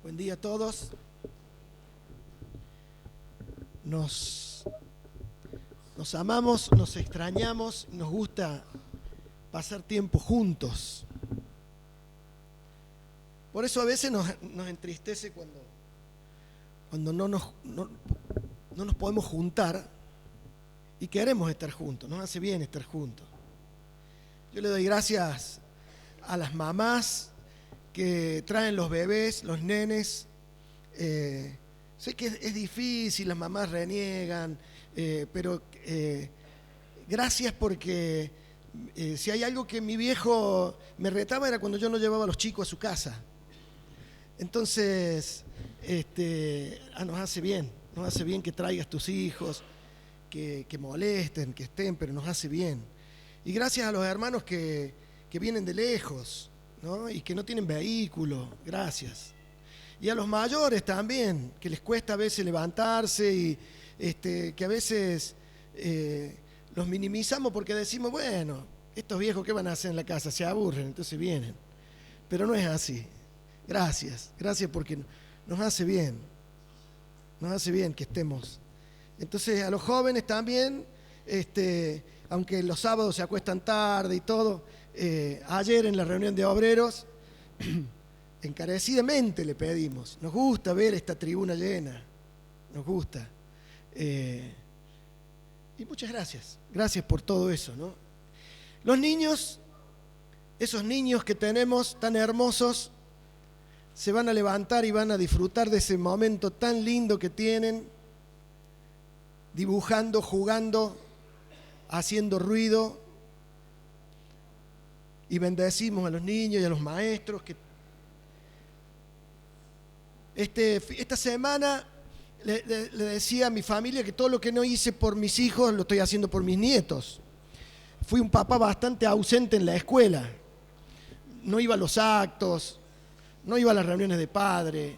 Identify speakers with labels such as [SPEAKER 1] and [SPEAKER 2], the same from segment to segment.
[SPEAKER 1] Buen día a todos. Nos amamos, nos extrañamos, nos gusta pasar tiempo juntos. Por eso a veces nos entristece cuando no nos podemos juntar y queremos estar juntos. Nos hace bien estar juntos. Yo le doy gracias a las mamás que traen los bebés, los nenes. Sé que es difícil, las mamás reniegan, pero gracias porque si hay algo que mi viejo me retaba era cuando yo no llevaba a los chicos a su casa. Entonces, nos hace bien que traigas tus hijos, que molesten, que estén, pero nos hace bien. Y gracias a los hermanos que vienen de lejos, ¿no? Y que no tienen vehículo, gracias. Y a los mayores también, que les cuesta a veces levantarse y que a veces los minimizamos porque decimos, bueno, estos viejos ¿qué van a hacer en la casa? Se aburren, entonces vienen. Pero no es así. Gracias porque nos hace bien que estemos. Entonces a los jóvenes también, aunque los sábados se acuestan tarde y todo, ayer en la reunión de obreros, encarecidamente le pedimos, nos gusta ver esta tribuna llena, nos gusta. Y muchas gracias por todo eso, ¿no? Los niños, esos niños que tenemos tan hermosos, se van a levantar y van a disfrutar de ese momento tan lindo que tienen, dibujando, jugando, haciendo ruido, y bendecimos a los niños y a los maestros que esta semana le decía a mi familia que todo lo que no hice por mis hijos lo estoy haciendo por mis nietos. Fui un papá bastante ausente en la escuela. No iba a los actos, no iba a las reuniones de padre.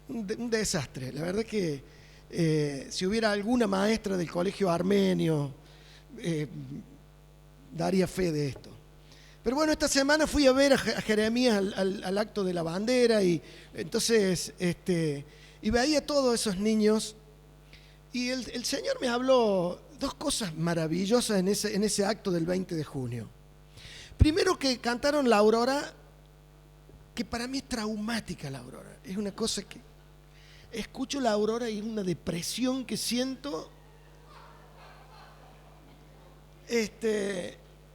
[SPEAKER 1] Un desastre. La verdad que si hubiera alguna maestra del colegio armenio, daría fe de esto. Pero bueno, esta semana fui a ver a Jeremías al acto de la bandera y entonces y veía a todos esos niños y el Señor me habló dos cosas maravillosas en ese acto del 20 de junio. Primero, que cantaron la Aurora, que para mí es traumática la Aurora. Es una cosa que escucho la Aurora y es una depresión que siento.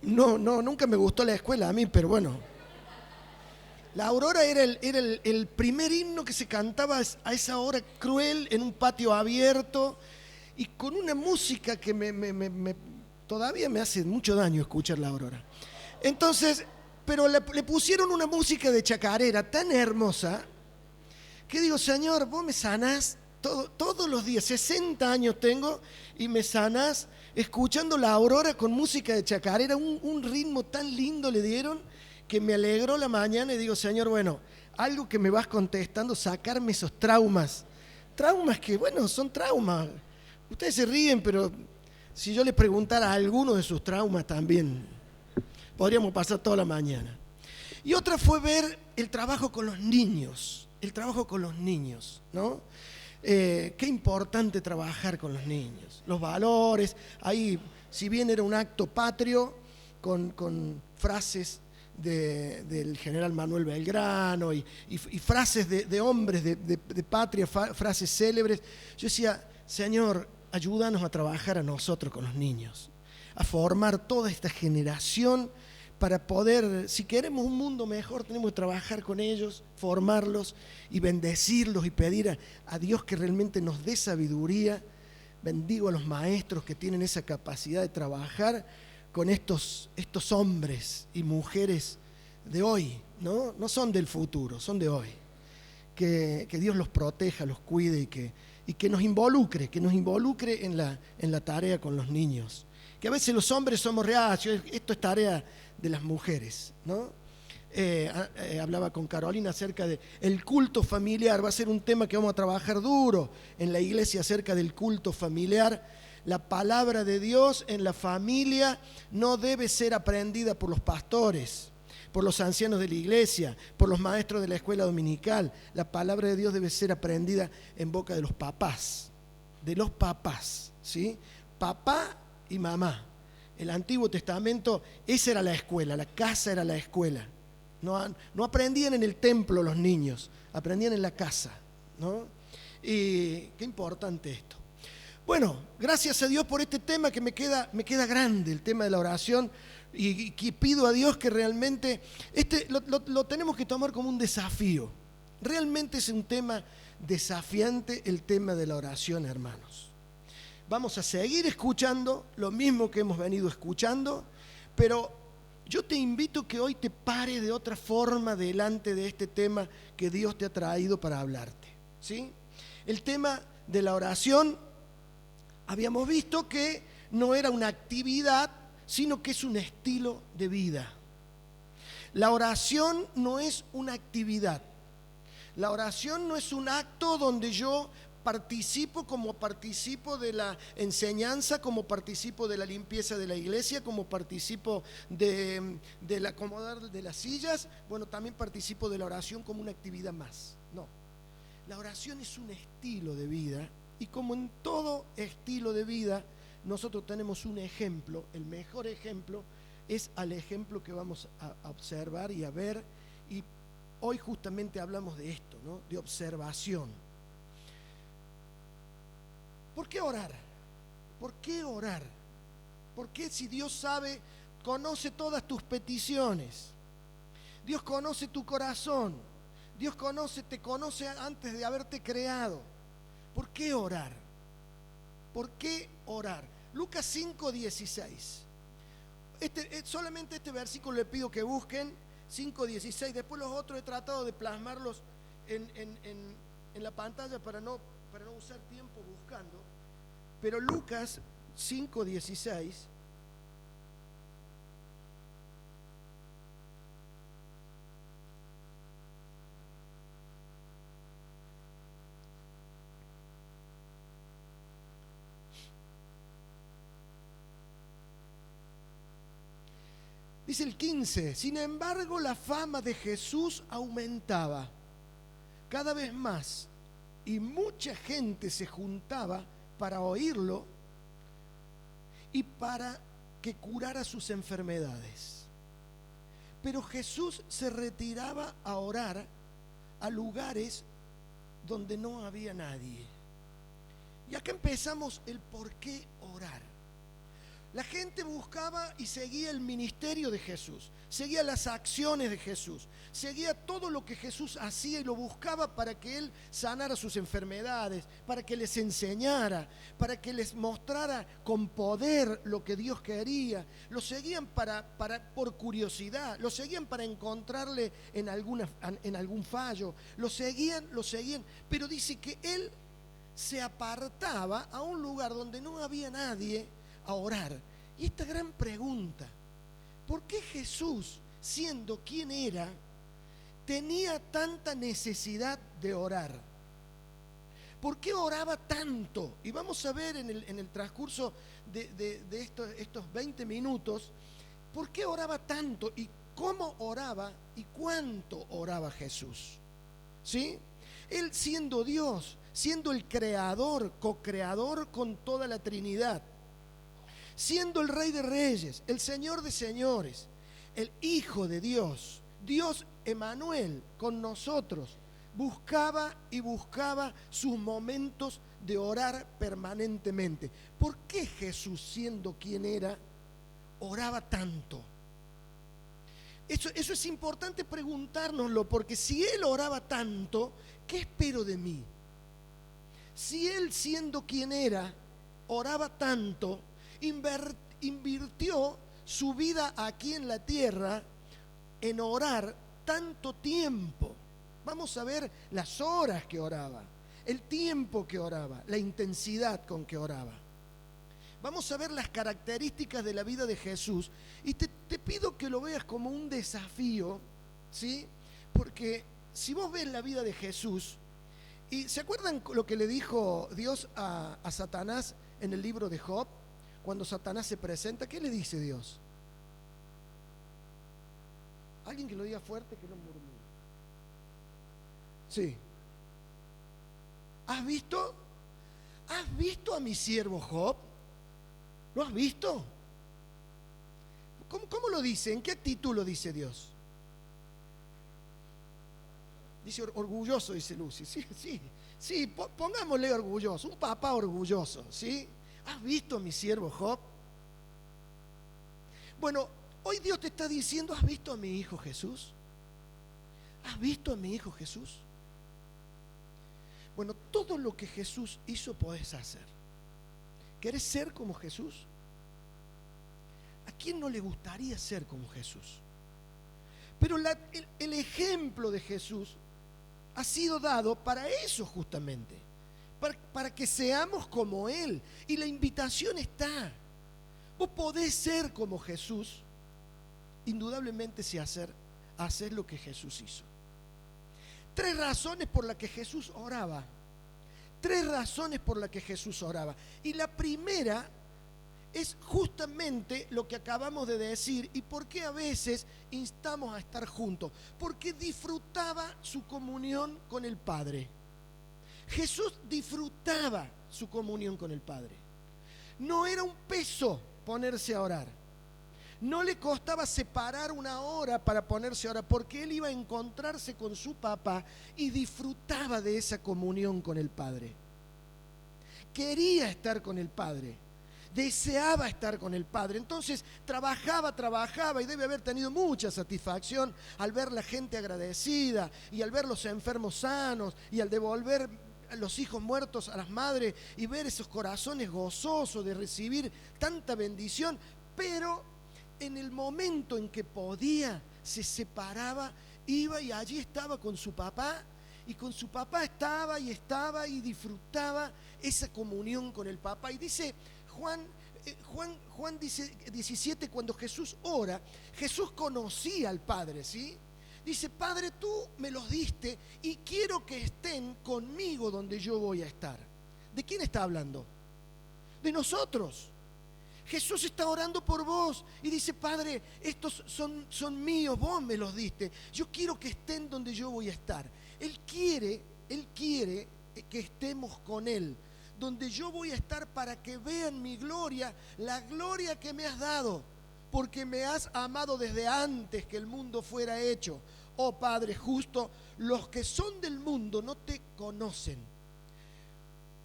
[SPEAKER 1] No, nunca me gustó la escuela a mí, pero bueno. La Aurora era el primer himno que se cantaba a esa hora cruel en un patio abierto y con una música que todavía me hace mucho daño escuchar la Aurora. Entonces, pero le pusieron una música de chacarera tan hermosa que digo, Señor, vos me sanás todos los días, 60 años tengo y me sanás escuchando la Aurora con música de chacarera, un ritmo tan lindo le dieron que me alegró la mañana y digo, Señor, bueno, algo que me vas contestando, sacarme esos traumas que, bueno, son traumas. Ustedes se ríen, pero si yo les preguntara a alguno de sus traumas también, podríamos pasar toda la mañana. Y otra fue ver el trabajo con los niños, ¿no? Qué importante trabajar con los niños, los valores. Ahí, si bien era un acto patrio, con frases del general Manuel Belgrano y frases de hombres de patria, frases célebres, yo decía, Señor, ayúdanos a trabajar a nosotros con los niños, a formar toda esta generación para poder, si queremos un mundo mejor, tenemos que trabajar con ellos, formarlos y bendecirlos y pedir a Dios que realmente nos dé sabiduría. Bendigo a los maestros que tienen esa capacidad de trabajar con estos hombres y mujeres de hoy, ¿no? No son del futuro, son de hoy. Que Dios los proteja, los cuide y que nos involucre en la tarea con los niños. Que a veces los hombres somos reacios, esto es tarea de las mujeres, ¿no? Hablaba con Carolina acerca del culto familiar. Va a ser un tema que vamos a trabajar duro en la iglesia acerca del culto familiar. La palabra de Dios en la familia no debe ser aprendida por los pastores, por los ancianos de la iglesia, por los maestros de la escuela dominical. La palabra de Dios debe ser aprendida en boca de los papás, ¿sí? Papá y mamá. El Antiguo Testamento, esa era la escuela, la casa era la escuela. No aprendían en el templo los niños, aprendían en la casa, ¿no? Y qué importante esto. Bueno, gracias a Dios por este tema que me queda grande, el tema de la oración, y que pido a Dios que realmente lo tenemos que tomar como un desafío. Realmente es un tema desafiante el tema de la oración, hermanos. Vamos a seguir escuchando lo mismo que hemos venido escuchando, pero yo te invito que hoy te pares de otra forma delante de este tema que Dios te ha traído para hablarte, ¿sí? El tema de la oración, habíamos visto que no era una actividad, sino que es un estilo de vida. La oración no es una actividad. La oración no es un acto donde yo participo como participo de la enseñanza, como participo de la limpieza de la iglesia, como participo del acomodar de las sillas. Bueno, también participo de la oración como una actividad más. No, la oración es un estilo de vida, y como en todo estilo de vida, nosotros tenemos un ejemplo. El mejor ejemplo es al ejemplo que vamos a observar y a ver, y hoy justamente hablamos de esto, ¿no? De observación. ¿Por qué orar? ¿Por qué orar? ¿Por qué, si Dios sabe, conoce todas tus peticiones? Dios conoce tu corazón. Dios te conoce antes de haberte creado. ¿Por qué orar? ¿Por qué orar? Lucas 5:16. Solamente este versículo le pido que busquen, 5:16. Después los otros he tratado de plasmarlos en la pantalla para no usar tiempo buscando. Pero Lucas 5:16 dice el 15: sin embargo, la fama de Jesús aumentaba cada vez más, y mucha gente se juntaba para oírlo y para que curara sus enfermedades. Pero Jesús se retiraba a orar a lugares donde no había nadie. Y acá empezamos el por qué orar. La gente buscaba y seguía el ministerio de Jesús, seguía las acciones de Jesús, seguía todo lo que Jesús hacía y lo buscaba para que Él sanara sus enfermedades, para que les enseñara, para que les mostrara con poder lo que Dios quería. Lo seguían por curiosidad, lo seguían para encontrarle en algún fallo, lo seguían, pero dice que Él se apartaba a un lugar donde no había nadie a orar. Y esta gran pregunta: ¿por qué Jesús, siendo quien era, tenía tanta necesidad de orar? ¿Por qué oraba tanto? Y vamos a ver en el transcurso de estos 20 minutos por qué oraba tanto y cómo oraba y cuánto oraba Jesús, ¿sí? Él, siendo Dios, siendo el creador, co-creador con toda la Trinidad, siendo el Rey de Reyes, el Señor de Señores, el Hijo de Dios, Dios Emmanuel con nosotros, buscaba sus momentos de orar permanentemente. ¿Por qué Jesús, siendo quien era, oraba tanto? Eso es importante preguntárnoslo, porque si Él oraba tanto, ¿qué espero de mí? Si Él, siendo quien era, oraba tanto, invirtió su vida aquí en la tierra en orar tanto tiempo. Vamos a ver las horas que oraba, el tiempo que oraba, la intensidad con que oraba. Vamos a ver las características de la vida de Jesús, y te pido que lo veas como un desafío, ¿sí? Porque si vos ves la vida de Jesús, y ¿se acuerdan lo que le dijo Dios a Satanás en el libro de Job? Cuando Satanás se presenta, ¿qué le dice Dios? Alguien que lo diga fuerte, que no murmure. Sí. ¿Has visto? ¿Has visto a mi siervo Job? ¿Lo has visto? ¿Cómo lo dice? ¿En qué actitud lo dice Dios? Dice orgulloso, dice Lucy. Sí, pongámosle orgulloso, un papá orgulloso, ¿sí? ¿Has visto a mi siervo Job? Bueno, hoy Dios te está diciendo, ¿has visto a mi hijo Jesús? ¿Has visto a mi hijo Jesús? Bueno, todo lo que Jesús hizo podés hacer. ¿Querés ser como Jesús? ¿A quién no le gustaría ser como Jesús? Pero el ejemplo de Jesús ha sido dado para eso justamente, para que seamos como Él. Y la invitación está. Vos podés ser como Jesús, indudablemente si hacer lo que Jesús hizo. 3 razones por las que Jesús oraba. 3 razones por las que Jesús oraba. Y la primera es justamente lo que acabamos de decir. ¿Y por qué a veces instamos a estar juntos? Porque disfrutaba su comunión con el Padre. Jesús disfrutaba su comunión con el Padre. No era un peso ponerse a orar. No le costaba separar una hora para ponerse a orar, porque él iba a encontrarse con su papá y disfrutaba de esa comunión con el Padre. Quería estar con el Padre, deseaba estar con el Padre. Entonces trabajaba y debe haber tenido mucha satisfacción al ver la gente agradecida y al ver los enfermos sanos y al devolver a los hijos muertos a las madres y ver esos corazones gozosos de recibir tanta bendición. Pero en el momento en que podía, se separaba, iba y allí estaba con su papá, y con su papá estaba y disfrutaba esa comunión con el papá. Y dice Juan dice 17, cuando Jesús ora, Jesús conocía al Padre, ¿sí? Dice, Padre, tú me los diste y quiero que estén conmigo donde yo voy a estar. ¿De quién está hablando? De nosotros. Jesús está orando por vos y dice, Padre, estos son míos, vos me los diste. Yo quiero que estén donde yo voy a estar. Él quiere que estemos con Él, donde yo voy a estar, para que vean mi gloria, la gloria que me has dado, porque me has amado desde antes que el mundo fuera hecho. Oh Padre justo, los que son del mundo no te conocen,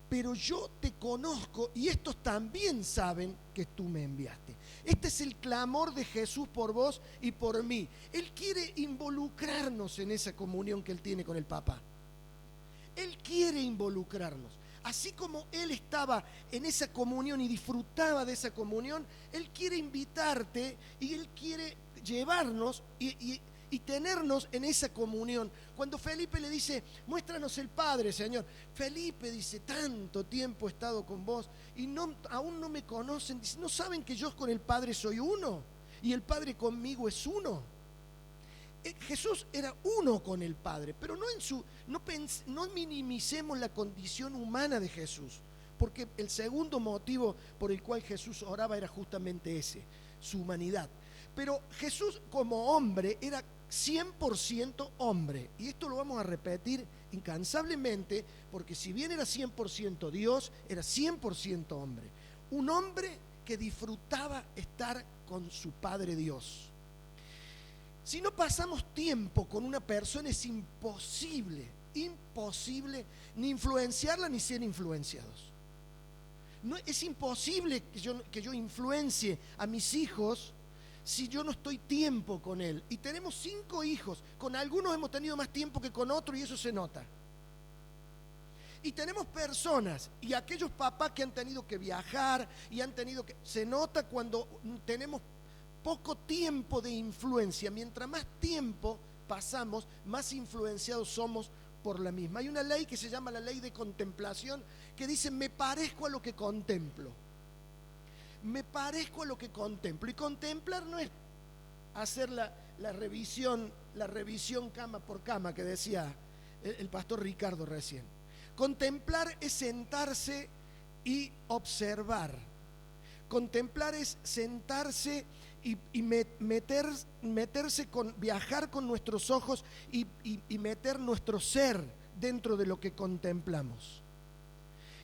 [SPEAKER 1] pero yo te conozco y estos también saben que tú me enviaste. Este es el clamor de Jesús por vos y por mí. Él quiere involucrarnos en esa comunión que Él tiene con el Papá. Él quiere involucrarnos. Así como Él estaba en esa comunión y disfrutaba de esa comunión, Él quiere invitarte y Él quiere llevarnos y tenernos en esa comunión. Cuando Felipe le dice, muéstranos el Padre, Señor. Felipe dice, tanto tiempo he estado con vos y aún no me conocen. Dice, ¿no saben que yo con el Padre soy uno? Y el Padre conmigo es uno. Jesús era uno con el Padre, pero no minimicemos la condición humana de Jesús, porque el segundo motivo por el cual Jesús oraba era justamente ese, su humanidad. Pero Jesús como hombre era 100% hombre, y esto lo vamos a repetir incansablemente, porque si bien era 100% Dios, era 100% hombre. Un hombre que disfrutaba estar con su Padre Dios. Si no pasamos tiempo con una persona, es imposible ni influenciarla ni ser influenciados. No, es imposible que yo influencie a mis hijos si yo no estoy tiempo con él. Y tenemos 5 hijos, con algunos hemos tenido más tiempo que con otros y eso se nota. Y tenemos personas y aquellos papás que han tenido que viajar y se nota cuando tenemos poco tiempo de influencia. Mientras más tiempo pasamos, más influenciados somos por la misma. Hay una ley que se llama la ley de contemplación, que dice, me parezco a lo que contemplo. Me parezco a lo que contemplo. Y contemplar no es hacer la revisión cama por cama que decía el pastor Ricardo recién. Contemplar es sentarse y observar. Contemplar es sentarse meterse viajar con nuestros ojos y meter nuestro ser dentro de lo que contemplamos.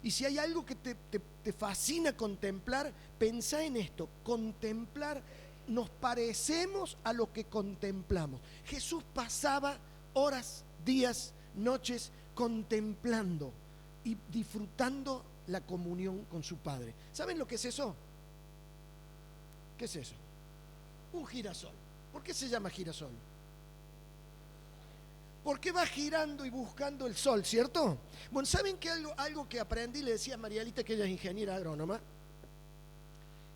[SPEAKER 1] Y si hay algo que te fascina contemplar, pensá en esto: contemplar, nos parecemos a lo que contemplamos. Jesús pasaba horas, días, noches contemplando y disfrutando la comunión con su Padre. ¿Saben lo que es eso? ¿Qué es eso? Un girasol. ¿Por qué se llama girasol? Porque va girando y buscando el sol, ¿cierto? Bueno, ¿saben que algo que aprendí? Le decía a Marialita, que ella es ingeniera agrónoma,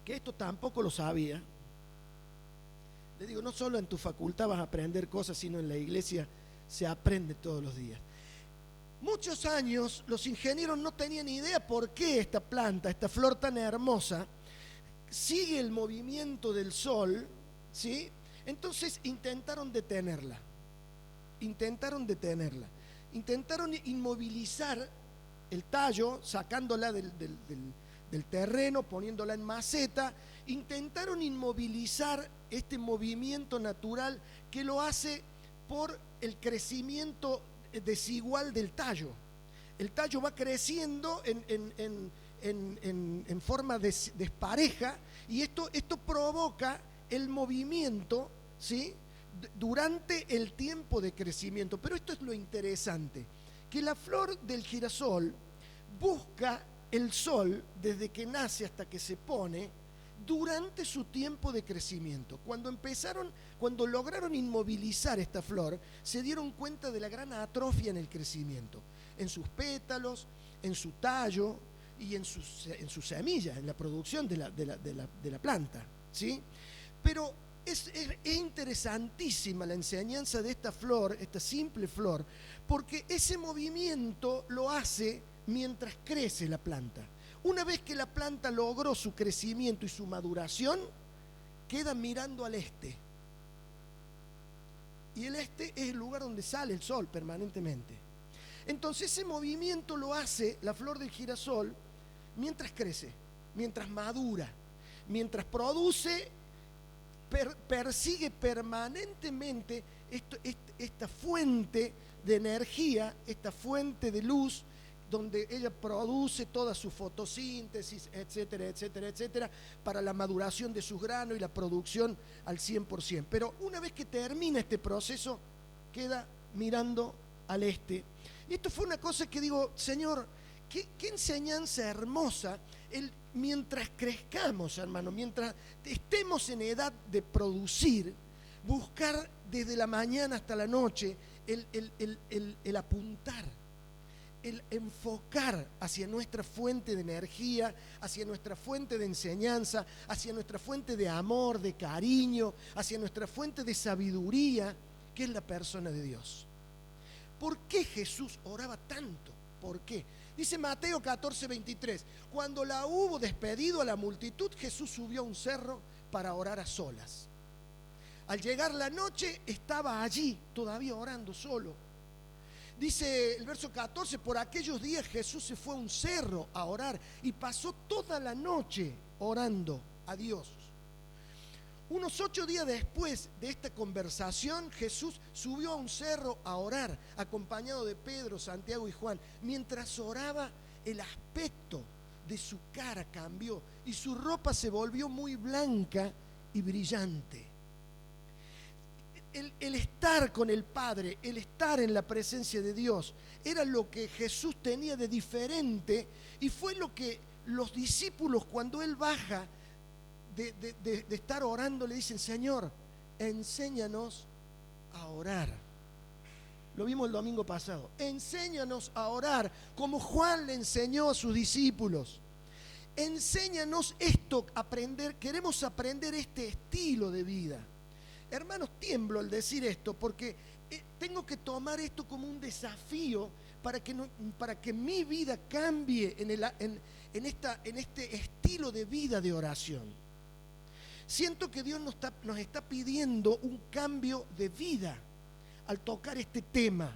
[SPEAKER 1] que esto tampoco lo sabía. Le digo, no solo en tu facultad vas a aprender cosas, sino en la iglesia se aprende todos los días. Muchos años los ingenieros no tenían idea por qué esta planta, esta flor tan hermosa, sigue el movimiento del sol, ¿sí? Entonces intentaron detenerla. Intentaron inmovilizar el tallo, sacándola del terreno, poniéndola en maceta. Intentaron inmovilizar este movimiento natural que lo hace por el crecimiento desigual del tallo. El tallo va creciendo en forma despareja, y esto provoca el movimiento, ¿sí?, durante el tiempo de crecimiento. Pero esto es lo interesante, que la flor del girasol busca el sol desde que nace hasta que se pone durante su tiempo de crecimiento. Cuando lograron inmovilizar esta flor, se dieron cuenta de la gran atrofia en el crecimiento, en sus pétalos, en su tallo y en sus semillas, en la producción de la planta, ¿sí? Pero es interesantísima la enseñanza de esta flor, esta simple flor, porque ese movimiento lo hace mientras crece la planta. Una vez que la planta logró su crecimiento y su maduración, queda mirando al este. Y el este es el lugar donde sale el sol permanentemente. Entonces ese movimiento lo hace la flor del girasol mientras crece, mientras madura, mientras produce, persigue permanentemente esta fuente de energía, esta fuente de luz, donde ella produce toda su fotosíntesis, etcétera, etcétera, etcétera, para la maduración de sus granos y la producción al 100%. Pero una vez que termina este proceso, queda mirando al este. Y esto fue una cosa que digo, Señor, qué enseñanza hermosa, mientras crezcamos, hermano, mientras estemos en edad de producir, buscar desde la mañana hasta la noche el apuntar, el enfocar hacia nuestra fuente de energía, hacia nuestra fuente de enseñanza, hacia nuestra fuente de amor, de cariño, hacia nuestra fuente de sabiduría, que es la persona de Dios. ¿Por qué Jesús oraba tanto? ¿Por qué? Dice Mateo 14:23, cuando la hubo despedido a la multitud, Jesús subió a un cerro para orar a solas. Al llegar la noche, estaba allí, todavía orando solo. Dice el verso 14, por aquellos días Jesús se fue a un cerro a orar y pasó toda la noche orando a Dios. Unos 8 días después de esta conversación, Jesús subió a un cerro a orar, acompañado de Pedro, Santiago y Juan. Mientras oraba, el aspecto de su cara cambió y su ropa se volvió muy blanca y brillante. El estar con el Padre, el estar en la presencia de Dios, era lo que Jesús tenía de diferente, y fue lo que los discípulos, cuando Él baja de estar orando, le dicen, Señor, enséñanos a orar. Lo vimos el domingo pasado. Enséñanos a orar, como Juan le enseñó a sus discípulos. Enséñanos esto, queremos aprender este estilo de vida. Hermanos, tiemblo al decir esto, porque tengo que tomar esto como un desafío para que mi vida cambie en este estilo de vida de oración. Siento que Dios nos está pidiendo un cambio de vida al tocar este tema.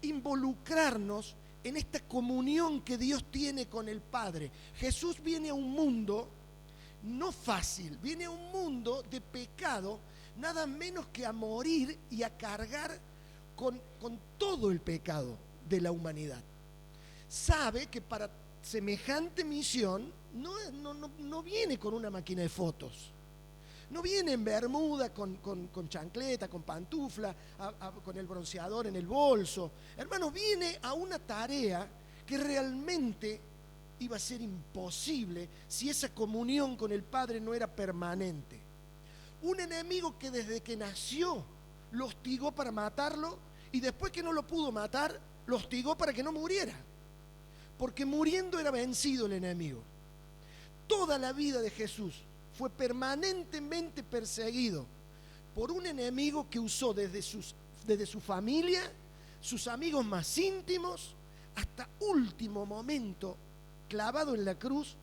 [SPEAKER 1] Involucrarnos en esta comunión que Dios tiene con el Padre. Jesús viene a un mundo no fácil, viene a un mundo de pecado, nada menos que a morir y a cargar con todo el pecado de la humanidad. Sabe que para semejante misión no viene con una máquina de fotos, no viene en bermuda con chancleta, con pantufla, con el bronceador en el bolso. Hermanos, viene a una tarea que realmente iba a ser imposible si esa comunión con el Padre no era permanente. Un enemigo que desde que nació lo hostigó para matarlo, y después que no lo pudo matar, lo hostigó para que no muriera, porque muriendo era vencido el enemigo. Toda la vida de Jesús fue permanentemente perseguido por un enemigo que usó desde su familia, sus amigos más íntimos, hasta último momento, clavado en la cruz,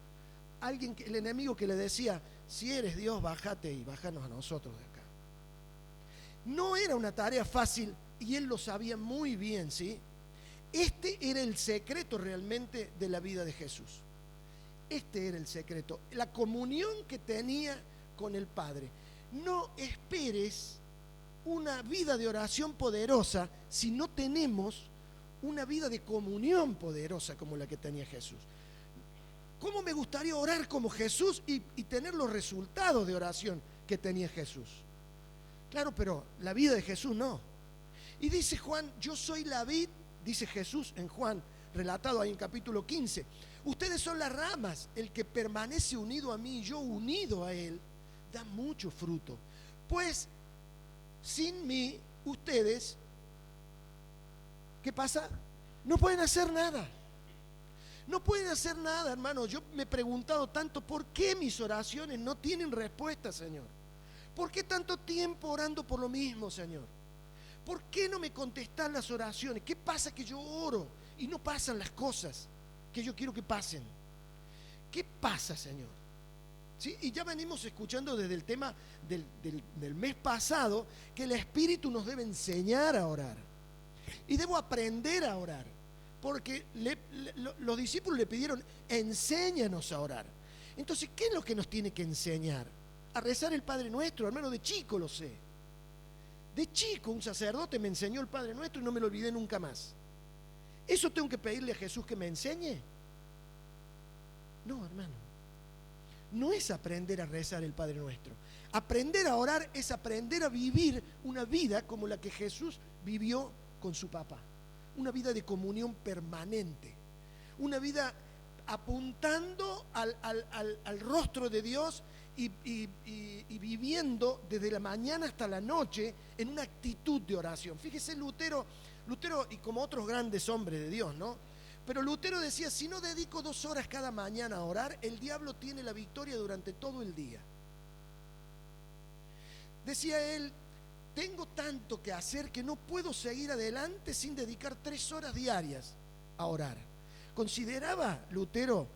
[SPEAKER 1] el enemigo que le decía: si eres Dios, bájate y bájanos a nosotros de acá. No era una tarea fácil, y él lo sabía muy bien, ¿sí? Este era el secreto realmente de la vida de Jesús. Este era el secreto, la comunión que tenía con el Padre. No esperes una vida de oración poderosa si no tenemos una vida de comunión poderosa como la que tenía Jesús. ¿Cómo me gustaría orar como Jesús y tener los resultados de oración que tenía Jesús? Claro, pero la vida de Jesús no. Y dice Juan: yo soy la vid, dice Jesús en Juan, relatado ahí en capítulo 15. Ustedes son las ramas, el que permanece unido a mí y yo unido a él, da mucho fruto. Pues sin mí, ustedes, ¿qué pasa? No pueden hacer nada. No pueden hacer nada, hermano. Yo me he preguntado tanto, ¿por qué mis oraciones no tienen respuesta, Señor? ¿Por qué tanto tiempo orando por lo mismo, Señor? ¿Por qué no me contestan las oraciones? ¿Qué pasa que yo oro y no pasan las cosas que yo quiero que pasen? ¿Qué pasa, Señor? ¿Sí? Y ya venimos escuchando desde el tema del mes pasado que el Espíritu nos debe enseñar a orar. Y debo aprender a orar. Porque los discípulos le pidieron: enséñanos a orar. Entonces, ¿qué es lo que nos tiene que enseñar? A rezar el Padre Nuestro. Hermano, de chico lo sé. De chico un sacerdote me enseñó el Padre Nuestro y no me lo olvidé nunca más. ¿Eso tengo que pedirle a Jesús que me enseñe? No, hermano. No es aprender a rezar el Padre Nuestro. Aprender a orar es aprender a vivir una vida como la que Jesús vivió con su papá. Una vida de comunión permanente. Una vida apuntando al rostro de Dios y viviendo desde la mañana hasta la noche en una actitud de oración. Fíjese, Lutero, y como otros grandes hombres de Dios, ¿no? Pero Lutero decía: si no dedico 2 horas cada mañana a orar, el diablo tiene la victoria durante todo el día. Decía él: tengo tanto que hacer que no puedo seguir adelante sin dedicar 3 horas diarias a orar. ¿Consideraba Lutero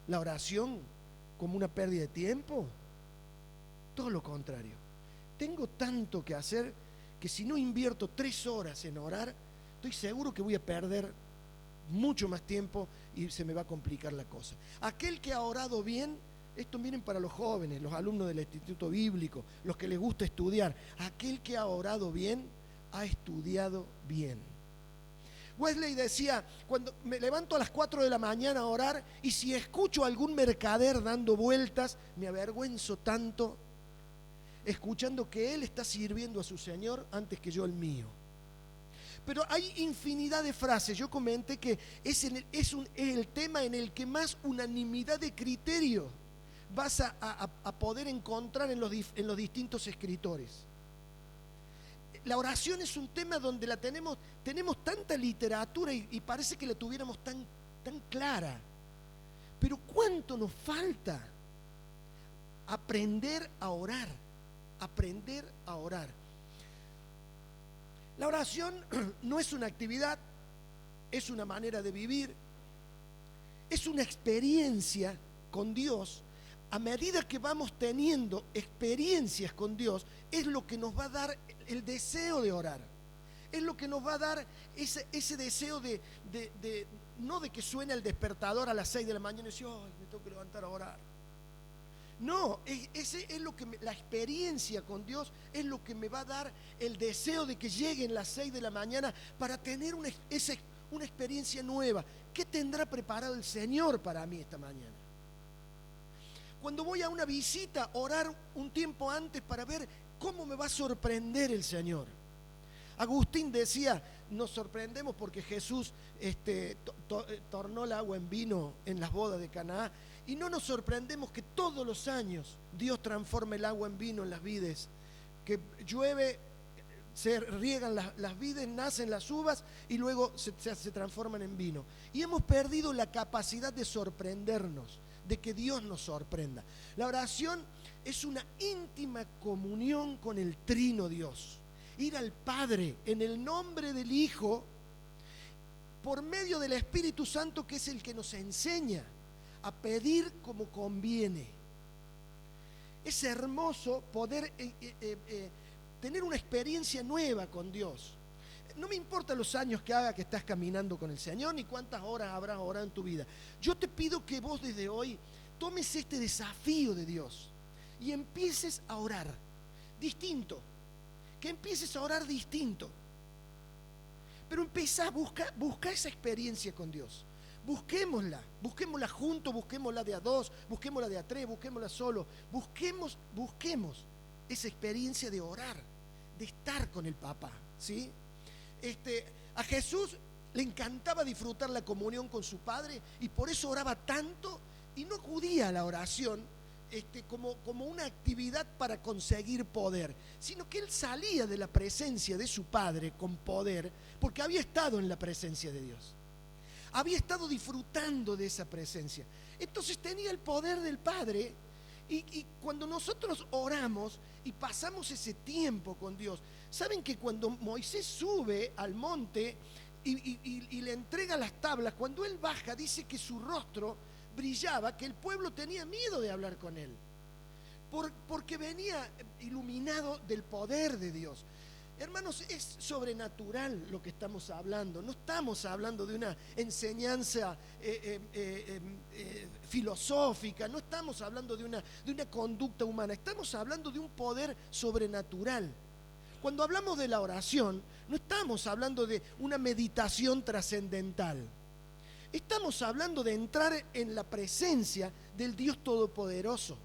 [SPEAKER 1] la oración como una pérdida de tiempo? Todo lo contrario. Tengo tanto que hacer que si no invierto 3 horas en orar, estoy seguro que voy a perder mucho más tiempo y se me va a complicar la cosa. Aquel que ha orado bien, esto miren para los jóvenes, los alumnos del Instituto Bíblico, los que les gusta estudiar, aquel que ha orado bien, ha estudiado bien. Wesley decía: cuando me levanto a las 4 de la mañana a orar, y si escucho a algún mercader dando vueltas, me avergüenzo tanto escuchando que él está sirviendo a su Señor antes que yo el mío. Pero hay infinidad de frases. Yo comenté que es el tema en el que más unanimidad de criterio vas a poder encontrar en los distintos escritores. La oración es un tema donde tenemos tanta literatura y parece que la tuviéramos tan clara. Pero ¿cuánto nos falta aprender a orar? Aprender a orar. La oración no es una actividad, es una manera de vivir, es una experiencia con Dios. A medida que vamos teniendo experiencias con Dios, es lo que nos va a dar el deseo de orar. Es lo que nos va a dar ese deseo no de que suene el despertador a las 6 de la mañana y decir: ¡ay, me tengo que levantar a orar! No, ese es lo que la experiencia con Dios es lo que me va a dar el deseo de que lleguen las 6 de la mañana para tener una experiencia nueva. ¿Qué tendrá preparado el Señor para mí esta mañana? Cuando voy a una visita, orar un tiempo antes para ver cómo me va a sorprender el Señor. Agustín decía, nos sorprendemos porque Jesús tornó el agua en vino en las bodas de Caná, y no nos sorprendemos que todos los años Dios transforma el agua en vino en las vides, que llueve, se riegan las vides, nacen las uvas y luego se transforman en vino. Y hemos perdido la capacidad de sorprendernos, de que Dios nos sorprenda. La oración es una íntima comunión con el Trino Dios. Ir al Padre en el nombre del Hijo, por medio del Espíritu Santo, que es el que nos enseña a pedir como conviene. Es hermoso poder tener una experiencia nueva con Dios. No me importa los años que haga que estás caminando con el Señor, ni cuántas horas habrás orado en tu vida. Yo te pido que vos desde hoy tomes este desafío de Dios y empieces a orar distinto. Que empieces a orar distinto. Pero empezá, busca esa experiencia con Dios. Busquémosla juntos, busquémosla de a dos, busquémosla de a tres, busquémosla solo. Busquemos esa experiencia de orar, de estar con el Papá, ¿sí? A Jesús le encantaba disfrutar la comunión con su Padre y por eso oraba tanto y no acudía a la oración como una actividad para conseguir poder, sino que él salía de la presencia de su Padre con poder porque había estado en la presencia de Dios. Había estado disfrutando de esa presencia. Entonces tenía el poder del Padre y cuando nosotros oramos y pasamos ese tiempo con Dios, ¿saben que cuando Moisés sube al monte y le entrega las tablas, cuando él baja dice que su rostro brillaba, que el pueblo tenía miedo de hablar con él, porque venía iluminado del poder de Dios? Hermanos, es sobrenatural lo que estamos hablando. No estamos hablando de una enseñanza filosófica, no estamos hablando de una conducta humana, estamos hablando de un poder sobrenatural. Cuando hablamos de la oración, no estamos hablando de una meditación trascendental. Estamos hablando de entrar en la presencia del Dios Todopoderoso.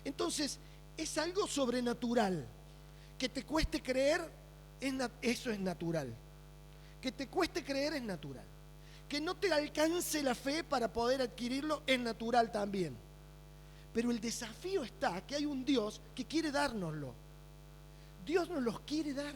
[SPEAKER 1] Entonces, es algo sobrenatural. Que te cueste creer, eso es natural. Que te cueste creer es natural. Que no te alcance la fe para poder adquirirlo es natural también. Pero el desafío está que hay un Dios que quiere dárnoslo. Dios nos los quiere dar.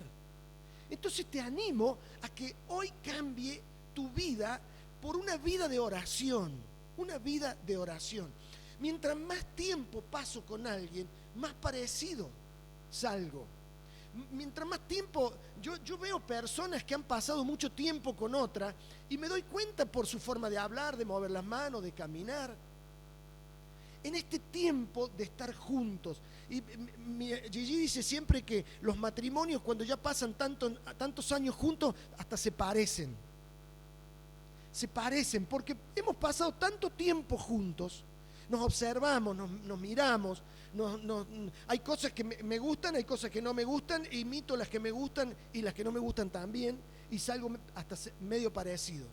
[SPEAKER 1] Entonces te animo a que hoy cambie tu vida por una vida de oración. Una vida de oración. Mientras más tiempo paso con alguien, más parecido salgo. Mientras más tiempo, yo veo personas que han pasado mucho tiempo con otra y me doy cuenta por su forma de hablar, de mover las manos, de caminar. En este tiempo de estar juntos. Y Gigi dice siempre que los matrimonios, cuando ya pasan tantos años juntos, hasta se parecen. Se parecen porque hemos pasado tanto tiempo juntos. Nos observamos, nos miramos, hay cosas que me gustan, hay cosas que no me gustan, imito las que me gustan y las que no me gustan también, y salgo hasta medio parecido.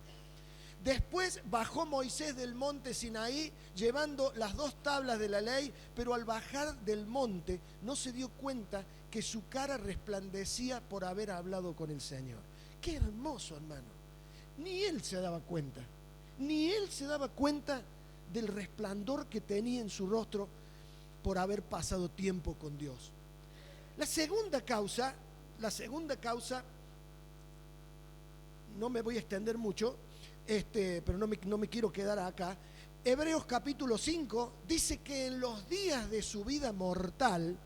[SPEAKER 1] Después bajó Moisés del monte Sinaí llevando las 2 tablas de la ley, pero al bajar del monte no se dio cuenta que su cara resplandecía por haber hablado con el Señor. Qué hermoso, hermano. Ni él se daba cuenta, del resplandor que tenía en su rostro por haber pasado tiempo con Dios. La segunda causa, no me voy a extender mucho, pero no me quiero quedar acá. Hebreos capítulo 5 dice que en los días de su vida mortal,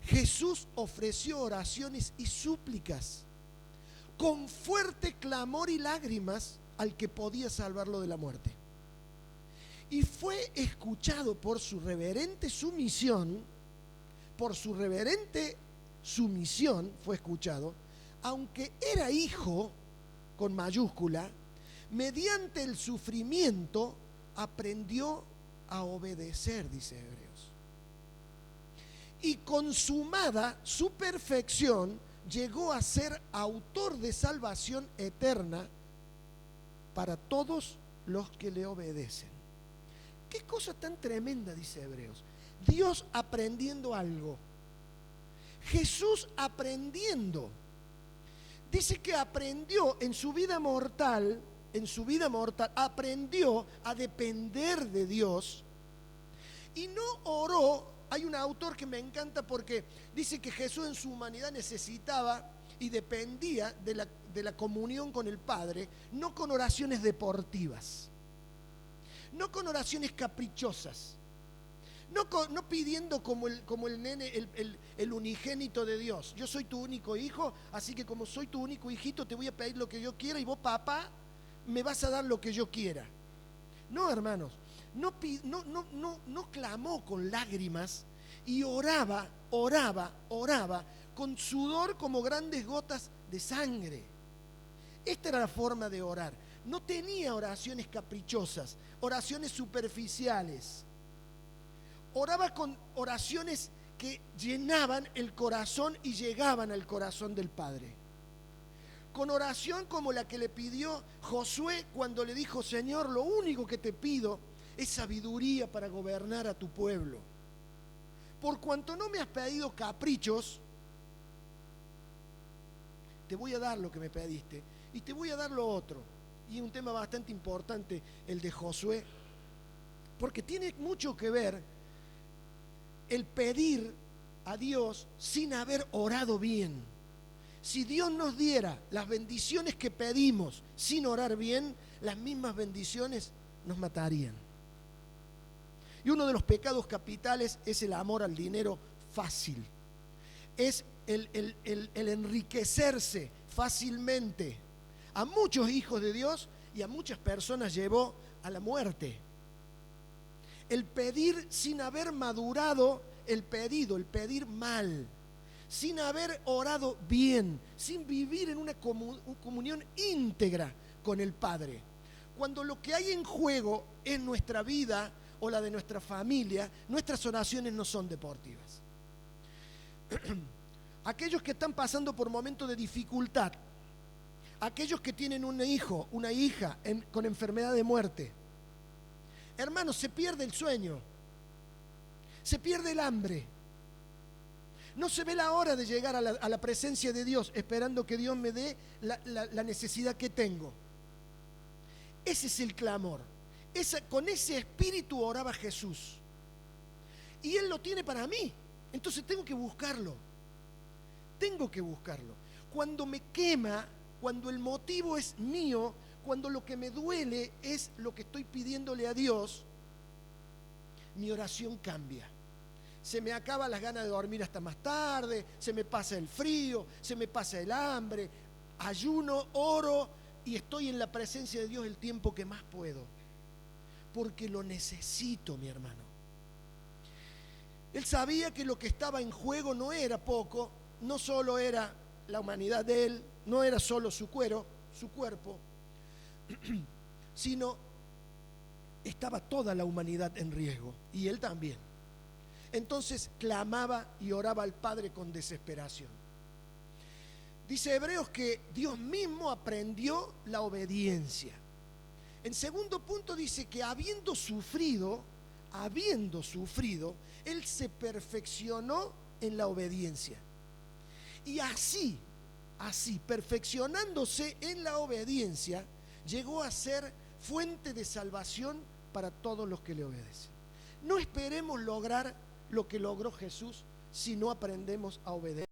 [SPEAKER 1] Jesús ofreció oraciones y súplicas con fuerte clamor y lágrimas al que podía salvarlo de la muerte. Y fue escuchado por su reverente sumisión, fue escuchado, aunque era hijo, con mayúscula, mediante el sufrimiento aprendió a obedecer, dice Hebreos. y consumada su perfección, llegó a ser autor de salvación eterna para todos los que le obedecen. Qué cosa tan tremenda, dice Hebreos. Dios aprendiendo algo. Jesús aprendiendo. Dice que aprendió en su vida mortal, aprendió a depender de Dios y no oró. Hay un autor que me encanta porque dice que Jesús en su humanidad necesitaba y dependía de la comunión con el Padre, no con oraciones deportivas, no con oraciones caprichosas, no pidiendo como el nene, el unigénito de Dios. Yo soy tu único hijo, así que como soy tu único hijito, te voy a pedir lo que yo quiera y vos, papá, me vas a dar lo que yo quiera. No, hermanos, no clamó con lágrimas y oraba con sudor como grandes gotas de sangre. Esta era la forma de orar. No tenía oraciones caprichosas, oraciones superficiales. Oraba con oraciones que llenaban el corazón y llegaban al corazón del Padre. Con oración como la que le pidió Josué cuando le dijo: Señor, lo único que te pido es sabiduría para gobernar a tu pueblo. Por cuanto no me has pedido caprichos, te voy a dar lo que me pediste y te voy a dar lo otro. Y un tema bastante importante el de Josué, porque tiene mucho que ver el pedir a Dios sin haber orado bien. Si Dios nos diera las bendiciones que pedimos sin orar bien, las mismas bendiciones nos matarían. Y uno de los pecados capitales es el amor al dinero fácil. Es el enriquecerse fácilmente. A muchos hijos de Dios y a muchas personas llevó a la muerte. El pedir sin haber madurado el pedir mal, sin haber orado bien, sin vivir en una comunión íntegra con el Padre. Cuando lo que hay en juego es nuestra vida o la de nuestra familia, nuestras oraciones no son deportivas. Aquellos que están pasando por momentos de dificultad, aquellos que tienen un hijo, una hija con enfermedad de muerte, hermanos, se pierde el sueño, se pierde el hambre. No se ve la hora de llegar a la presencia de Dios, esperando que Dios me dé la necesidad que tengo. Ese es el clamor. Con ese espíritu oraba Jesús. Y Él lo tiene para mí. Entonces tengo que buscarlo. Cuando me quema, cuando el motivo es mío, cuando lo que me duele es lo que estoy pidiéndole a Dios, mi oración cambia. Se me acaban las ganas de dormir hasta más tarde, se me pasa el frío, se me pasa el hambre, ayuno, oro y estoy en la presencia de Dios el tiempo que más puedo, porque lo necesito, mi hermano. Él sabía que lo que estaba en juego no era poco, no solo era la humanidad de él, no era solo su cuerpo, sino estaba toda la humanidad en riesgo, y él también. Entonces clamaba y oraba al Padre con desesperación. Dice Hebreos que Dios mismo aprendió la obediencia. En segundo punto dice que habiendo sufrido, Él se perfeccionó en la obediencia. Y así, perfeccionándose en la obediencia, llegó a ser fuente de salvación para todos los que le obedecen. No esperemos lograr lo que logró Jesús si no aprendemos a obedecer.